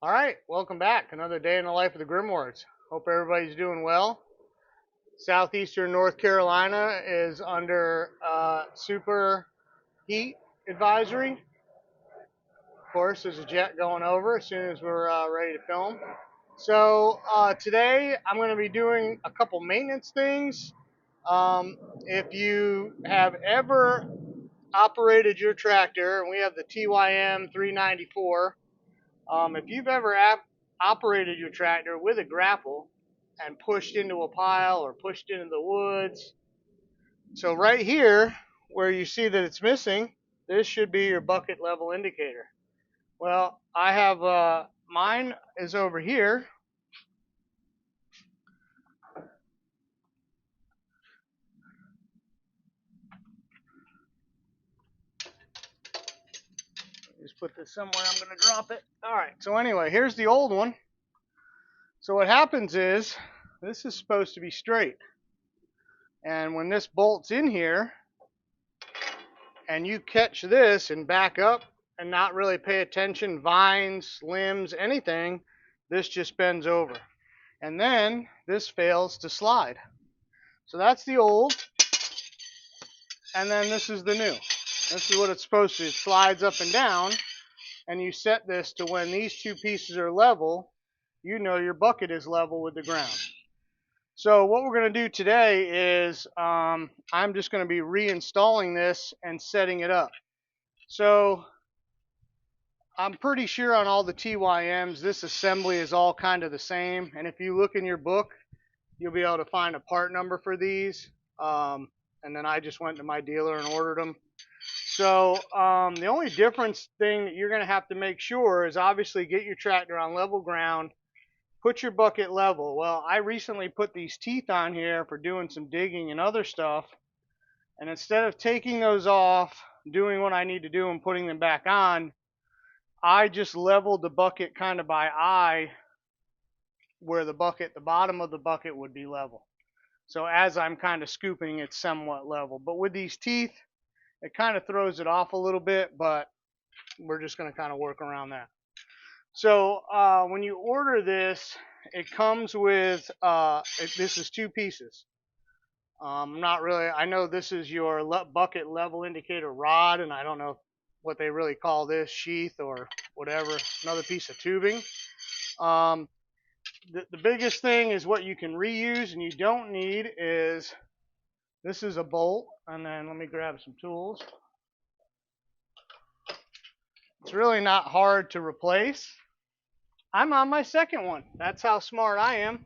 All right, welcome back. Another day in the life of the Grimoires. Hope everybody's doing well. Southeastern North Carolina is under super heat advisory. Of course, there's a jet going over as soon as we're ready to film. So today I'm going to be doing a couple maintenance things. If you have ever operated your tractor, and we have the TYM 394. If you've ever operated your tractor with a grapple and pushed into a pile or pushed into the woods, so right here where you see that it's missing, this should be your bucket level indicator. Well, I have mine is over here. Just put this somewhere. I'm going to drop it. All right. So anyway, here's the old one. So what happens is this is supposed to be straight. And when this bolts in here and you catch this and back up and not really pay attention, vines, limbs, anything, this just bends over. And then this fails to slide. So that's the old, and then this is the new. This is what it's supposed to do. It slides up and down, and you set this to when these two pieces are level, you know your bucket is level with the ground. So what we're going to do today is I'm just going to be reinstalling this and setting it up. So I'm pretty sure on all the TYMs, this assembly is all kind of the same. And if you look in your book, you'll be able to find a part number for these. And then I just went to my dealer and ordered them. So the only difference thing that you're going to have to make sure is obviously get your tractor on level ground, put your bucket level. Well, I recently put these teeth on here for doing some digging and other stuff. And instead of taking those off, doing what I need to do and putting them back on, I just leveled the bucket kind of by eye where the bottom of the bucket would be level. So as I'm kind of scooping, it's somewhat level. But with these teeth, it kind of throws it off a little bit, but we're just going to kind of work around that. So when you order this, it comes with, this is two pieces. Not really, I know this is your bucket level indicator rod, and I don't know what they really call this, sheath or whatever, another piece of tubing. The biggest thing is what you can reuse and you don't need is, this is a bolt, and then let me grab some tools. It's really not hard to replace. I'm on my second one. That's how smart I am.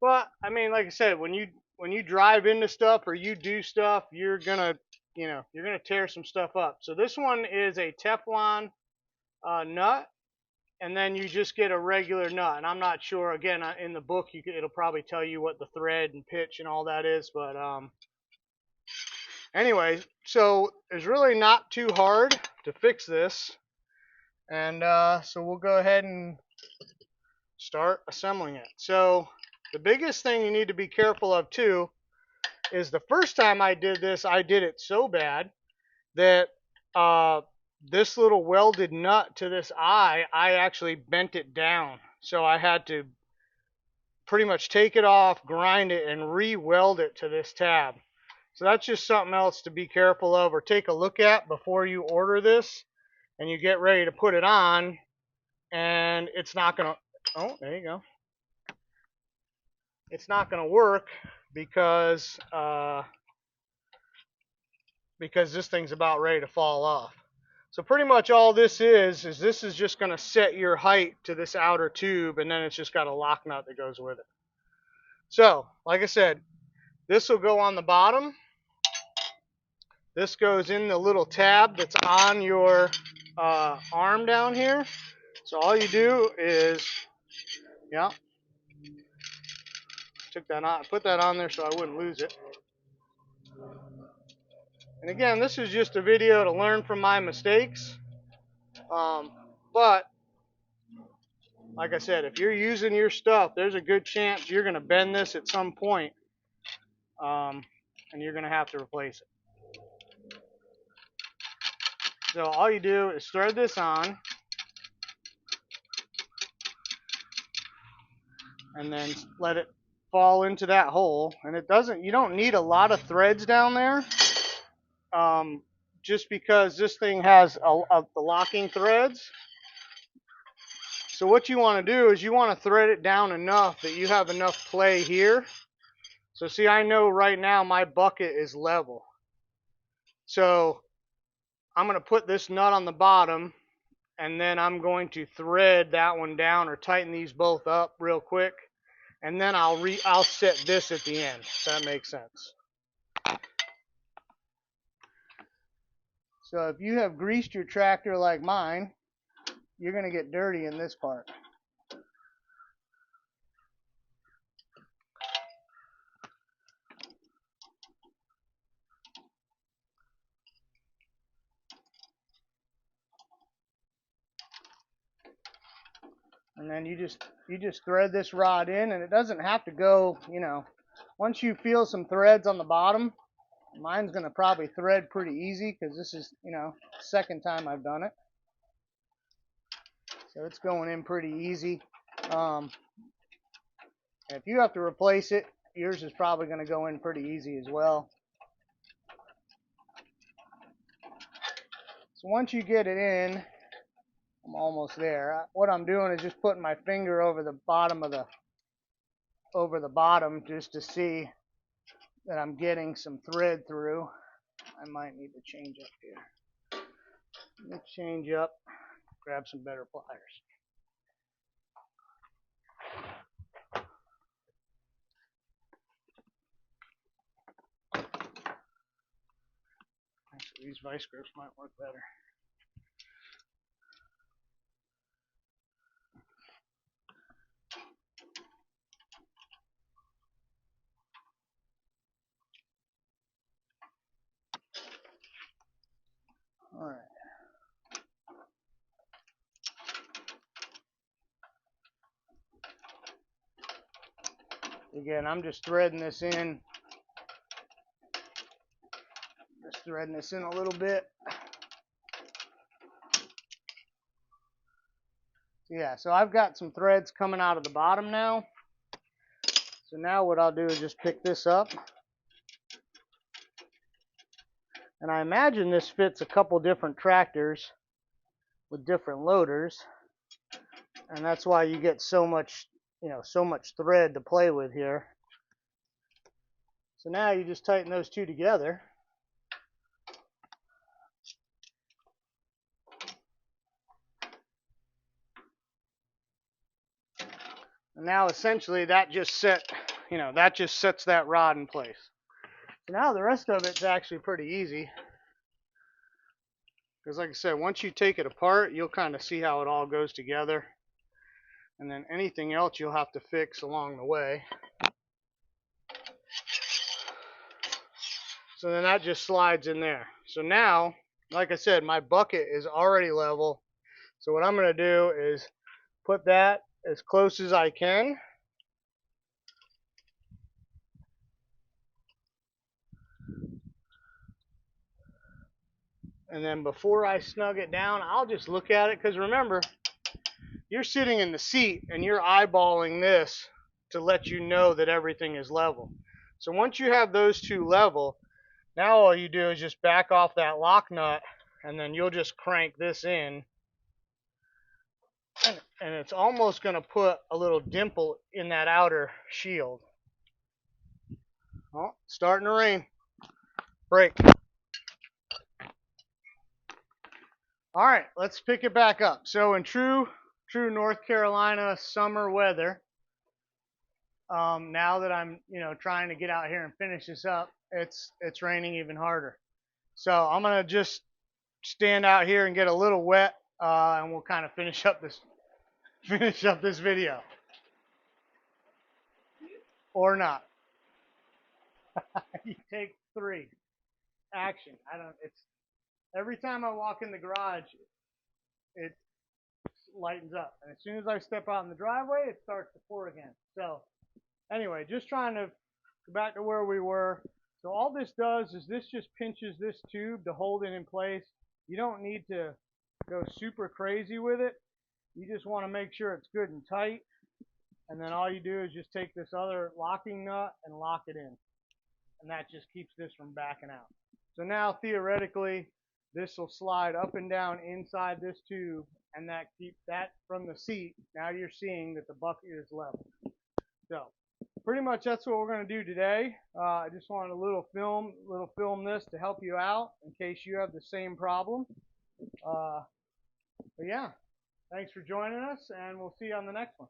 But I mean, like I said, when you drive into stuff or you do stuff, you're gonna tear some stuff up. So this one is a Teflon nut, and then you just get a regular nut. And I'm not sure. Again, in the book, it'll probably tell you what the thread and pitch and all that is. But anyway, so it's really not too hard to fix this. And so we'll go ahead and start assembling it. So the biggest thing you need to be careful of too is the first time I did this, I did it so bad that this little welded nut to this eye, I actually bent it down. So I had to pretty much take it off, grind it, and re-weld it to this tab. So that's just something else to be careful of or take a look at before you order this and you get ready to put it on, and it's not going to, oh, there you go. It's not going to work because this thing's about ready to fall off. So pretty much all this is this is just going to set your height to this outer tube, and then it's just got a lock nut that goes with it. So, like I said, this will go on the bottom. This goes in the little tab that's on your arm down here. So all you do is, yeah, took that on, put that on there so I wouldn't lose it. And again, this is just a video to learn from my mistakes. But like I said, if you're using your stuff, there's a good chance you're going to bend this at some point, and you're going to have to replace it. So all you do is thread this on. and then let it fall into that hole. And you don't need a lot of threads down there, just because this thing has the locking threads. So what you want to do is you want to thread it down enough that you have enough play here. So see, I know right now my bucket is level. So I'm going to put this nut on the bottom, and then I'm going to thread that one down or tighten these both up real quick. And then I'll set this at the end, if that makes sense. So if you have greased your tractor like mine, you're going to get dirty in this part. And then you just thread this rod in, and it doesn't have to go, once you feel some threads on the bottom, mine's going to probably thread pretty easy because this is, second time I've done it. So it's going in pretty easy. And if you have to replace it, yours is probably going to go in pretty easy as well. So once you get it in, I'm almost there. What I'm doing is just putting my finger over the bottom just to see that I'm getting some thread through. I might need to change up here. Let me change up, grab some better pliers. Actually, these vice grips might work better. All right. Again, I'm just threading this in. Just threading this in a little bit. Yeah, so I've got some threads coming out of the bottom now. So now what I'll do is just pick this up. And I imagine this fits a couple different tractors with different loaders. And that's why you get so much, so much thread to play with here. So now you just tighten those two together. And now essentially that just sets that rod in place. So now the rest of it's actually pretty easy. Because like I said, once you take it apart, you'll kind of see how it all goes together. And then anything else you'll have to fix along the way. So then that just slides in there. So now, like I said, my bucket is already level. So what I'm going to do is put that as close as I can. And then before I snug it down, I'll just look at it, because remember, you're sitting in the seat and you're eyeballing this to let you know that everything is level. So once you have those two level, now all you do is just back off that lock nut, and then you'll just crank this in. And it's almost going to put a little dimple in that outer shield. Oh, starting to rain. Break. All right, let's pick it back up. So in true North Carolina summer weather, now that I'm trying to get out here and finish this up, it's raining even harder. So I'm gonna just stand out here and get a little wet, and we'll kind of finish up this video, or not. You take 3. Action. It's every time I walk in the garage, it lightens up, and as soon as I step out in the driveway, it starts to pour again. So anyway, just trying to go back to where we were. So all this does is this just pinches this tube to hold it in place. You don't need to go super crazy with it. You just want to make sure it's good and tight. And then all you do is just take this other locking nut and lock it in. And that just keeps this from backing out. So now theoretically, this will slide up and down inside this tube, and that keeps that from the seat. Now you're seeing that the bucket is level. So pretty much that's what we're going to do today. I just wanted a little film this to help you out in case you have the same problem. But yeah, thanks for joining us, and we'll see you on the next one.